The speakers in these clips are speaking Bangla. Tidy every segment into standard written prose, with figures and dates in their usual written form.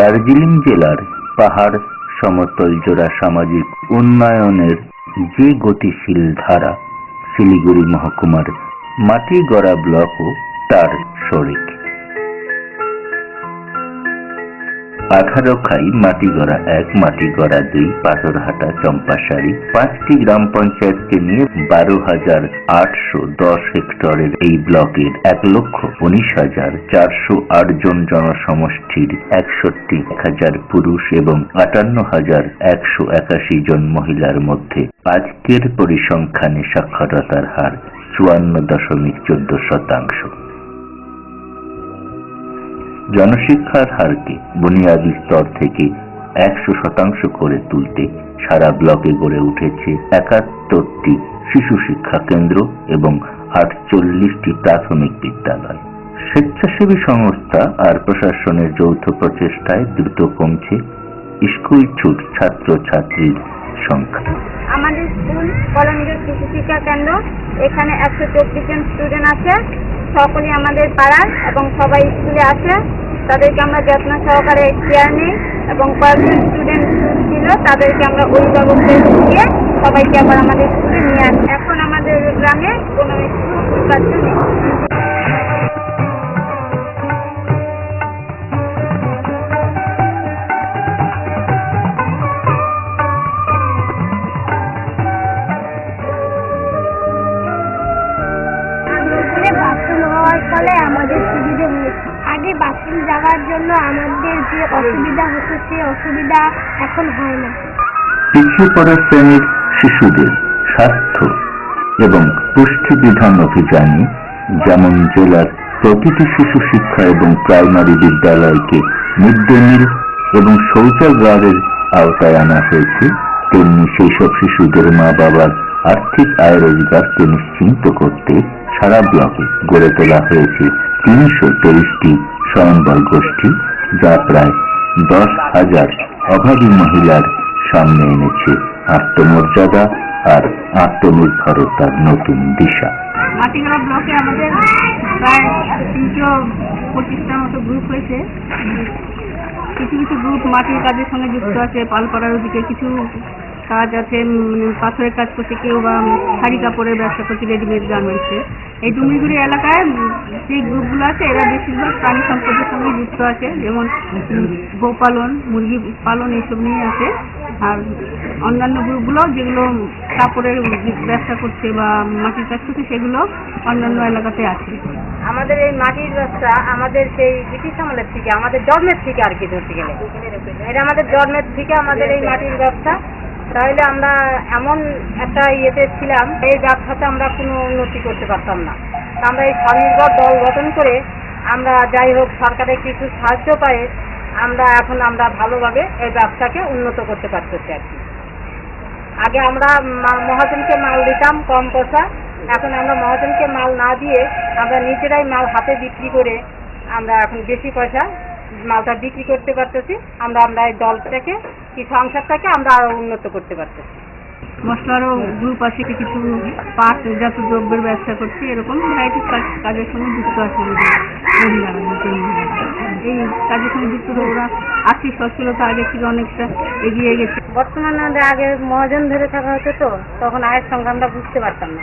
দার্জিলিং জেলার পাহাড় সমতল জোড়া সামাজিক উন্নয়নের যে গতিশীল ধারা শিলিগুড়ি মহকুমার মাটিগড়া ব্লকও তার শরিক। 18 মাটিগড়া 1, মাটিগড়া 2, পাথরহাটা, চম্পাশাড়ি 5টি গ্রাম পঞ্চায়েতকে নিয়ে 12,810 হেক্টরের এই ব্লকের 1,19,408 জন জনসমষ্টির 61,000 পুরুষ এবং 58,181 জন মহিলার মধ্যে আজকের পরিসংখ্যানে সাক্ষরতার হার 54.14%। জনশিক্ষার হারকে বুনিয়াদী স্তর থেকে 100% করে তুলতে সারা ব্লকে গড়ে উঠেছে 71টি শিশু শিক্ষা কেন্দ্র এবং 48টি প্রাথমিক বিদ্যালয়। স্বেচ্ছাসেবী সংস্থা আর প্রশাসনের যৌথ প্রচেষ্টায় দ্রুত কমছে স্কুল ছুট ছাত্রছাত্রীর সংখ্যা। আমাদের স্কুল কলোনিজ শিশু শিক্ষা কেন্দ্র, এখানে 124 জন স্টুডেন্ট আছে। সকলেই আমাদের পাড়ার এবং সবাই স্কুলে আসে। তাদেরকে আমরা যত্ন সহকারে কেয়ার নিই এবং কয়েকজন স্টুডেন্ট ছিল তাদেরকে আমরা অভিভাবকদের দিয়ে সবাইকে আবার আমাদের স্কুলে নিয়ে আসি। এখন আমাদের গ্রামে কোনো স্কুল কার্য নেই। ফলে আমাদের সুবিধা হয়েছে। আগে বাথরুম যাওয়ার জন্য আমাদের যে অসুবিধা হতো সেই অসুবিধা এখন হয় না। পিছিয়ে পড়া শ্রেণীর শিশুদের স্বাস্থ্য এবং পুষ্টি বিধান অভিযানে যেমন জেলার প্রতিটি শিশু শিক্ষা এবং প্রাইমারি বিদ্যালয়কে মিড ডে মিল এবং শৌচাগারের আওতায় আনা হয়েছে, তেমনি সেই সব শিশুদের মা বাবার আর্থিক আয় রোজগারকে নিশ্চিন্ত করতে সারা ব্লকে গড়ে তোলা হয়েছে 323টি স্বয়ম্বর গোষ্ঠী, যা প্রায় 10,000 অভাবী মহিলার সামনে এনেছে আত্মমর্যাদা আর আত্মনির্ভরতার নতুন দিশা। মাটিগড়া ব্লকে আমাদের প্রায় 325টার মতো গ্রুপ হয়েছে। কিছু কিছু গ্রুপ মাটির কাজের সঙ্গে যুক্ত আছে, পাল করার ওদিকে কিছু কাজ আছে, পাথরের কাজ করছে, কেউ বা শাড়ি কাপড়ের ব্যবসা করছে, রেডিমেড গার্মেন্টসে। এই ডুমরিগুড়ি এলাকায় যে গ্রুপগুলো আছে এরা বেশিরভাগ প্রাণী সম্পদের সঙ্গে যুক্ত আছে, যেমন গোপালন, মুরগি পালন এইসব নিয়ে আছে। আর অন্যান্য গ্রুপগুলো যেগুলো কাপড়ের ব্যবসা করছে বা মাটির কাজ করছে সেগুলো অন্যান্য এলাকাতে আছে। আমাদের এই মাটির ব্যবসা আমাদের সেই ব্রিটিশ আমলের থেকে, আমাদের জন্মের থেকে আর কি ধরতে গেলে এটা আমাদের জন্মের থেকে আমাদের এই মাটির ব্যবসা। তাহলে আমরা এমন একটা ইয়েতে ছিলাম, এই ব্যবসাতে আমরা কোনো উন্নতি করতে পারতাম না। আমরা এই স্বনির্ভর দল গঠন করে আমরা যাই হোক সরকারের কিছু সাহায্য পাই, আমরা ভালোভাবে এই ব্যবসাকে উন্নত করতে পারতেছি আর কি। আগে আমরা মহাজনকে মাল দিতাম কম পয়সা, এখন আমরা মহাজনকে মাল না দিয়ে আমরা নিজেরাই মাল হাতে বিক্রি করে আমরা এখন বেশি পয়সা মালটা বিক্রি করতে পারতেছি। আমরা এই দলটাকে কি সংসারটাকে আমরা আরো উন্নত করতে পারতেছি। মশলারও গ্রুপ আছে, কিছু পাট জাত দ্রব্যের ব্যবসা করছে, এরকম ভ্যারাইটি কাজের সঙ্গে যুক্ত আছে মহিলারা। এই কাজের সঙ্গে যুক্ত ওরা আর্থিক সচ্ছলতা আগে থেকে অনেকটা এগিয়ে গেছে। বর্তমানে আমাদের আগে মহাজন ধরে থাকা হতো, তো তখন আয়ের সংখ্যা আমরা বুঝতে পারতাম না,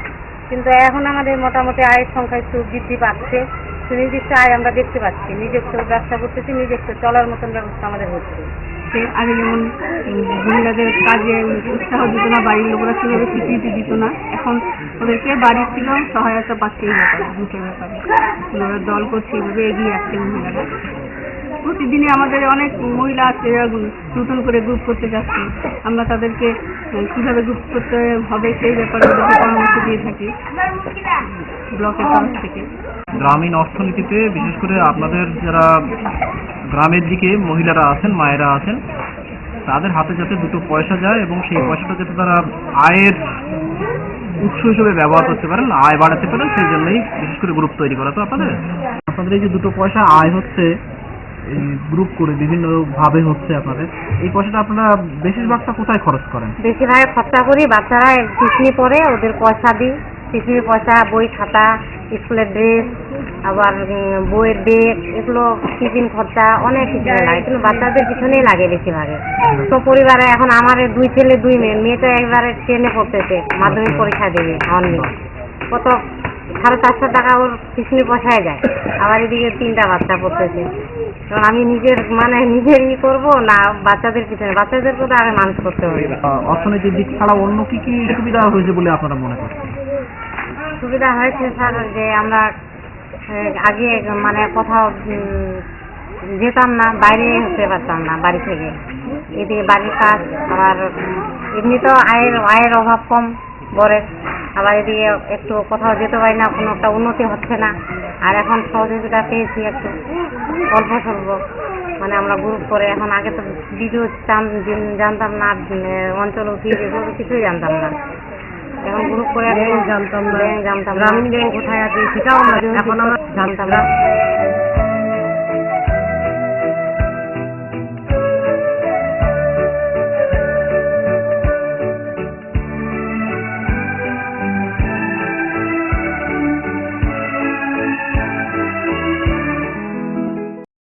কিন্তু এখন আমাদের মোটামুটি আয়ের সংখ্যা একটু বৃদ্ধি পাচ্ছে। সুনির্দিষ্ট আয় আমরা দেখতে পাচ্ছি, নিজস্ব ব্যবসা করতেছি, নিজস্ব চলার মতন ব্যবস্থা আমাদের হচ্ছে। আগে যেমন মহিলাদের কাজে উৎসাহ দিত না, বাড়ির লোকেরা সেভাবে স্বীকৃতি দিত না, এখন ওদেরকে বাড়ির ছিল সহায়তা পাচ্ছে। এই ব্যাপারে গ্রুপের ব্যাপারে ওরা দল করছে, এইভাবে এগিয়ে আসছে মহিলারা। প্রতিদিনই আমাদের অনেক মহিলা আছে নতুন করে গ্রুপ করতে যাচ্ছে, আমরা তাদেরকে কিভাবে গ্রুপ করতে হবে সেই ব্যাপারে ওদেরকে পরামর্শ দিয়ে থাকি ব্লকের তরফ থেকে। গ্রামীণ অর্থনীতিতে বিশেষ করে আপনাদের যারা গ্রামের দিকে মহিলারা আছেন, মায়েরা আছেন, তাদের হাতে যাতে দুটো পয়সা যায় এবং সেই পয়সাটা যাতে তারা আয়ের উৎস হিসেবে ব্যবহার করতে পারেন, আয় বাড়াতে পারেন, সেই জন্যই বিশেষ করে গ্রুপ তৈরি করা। তো আপনাদের এই যে দুটো পয়সা আয় হচ্ছে এই গ্রুপ করে বিভিন্ন ভাবে হচ্ছে, আপনাদের এই পয়সাটা আপনারা বেশিরভাগটা কোথায় খরচ করেন? বেশিরভাগ খরচা করি বাচ্চারা টিউশনি পড়ে, ওদের পয়সা দিই, টিফিনের পয়সা, বই খাতা, স্কুলের ড্রেস, আবার বইয়ের ব্যাগ, এগুলো টিফিন খরচা অনেক কিছু লাগে, কিন্তু বাচ্চাদের পিছনেই লাগে বেশিরভাগে। তো পরিবারে এখন আমার 2 ছেলে 2 মেয়ে, মেয়েটা একবারে 10-এ পড়তেছে, মাধ্যমিক পরীক্ষা দেবে আমার মেয়ে। কত 450 টাকা ওর টিফিনের পয়সায় যায়, আবার এদিকে 3টা বাচ্চা পড়তেছে। কারণ আমি নিজের করবো না বাচ্চাদের পিছনে, বাচ্চাদেরকে তো আগে মানুষ করতে হবে। অর্থনৈতিক দিক ছাড়া অন্য কি কি সুবিধা হয়েছে বলে আপনারা মনে করছেন? সুবিধা হয়েছে স্যার যে আমরা আগে কোথাও যেতাম না, বাইরে হতে পারতাম না বাড়ি থেকে, এদিকে বাড়ির কাজ, আবার এমনি তো আয়ের অভাব কম বরের, আবার এদিকে একটু কোথাও যেতে পারি না, কোনো একটা উন্নতি হচ্ছে না। আর এখন সহযোগিতা পেয়েছি একটু অল্প স্বল্প, আমরা গ্রুপ করে, এখন আগে তো ভিডিও জানতাম না, অঞ্চল অফিস এগুলো কিছুই জানতাম না, এখন গ্রুপ করে জানতাম না, গ্রামীণ ব্যাংক কোথায় আছে সেটাও এখন আমরা জানতাম না।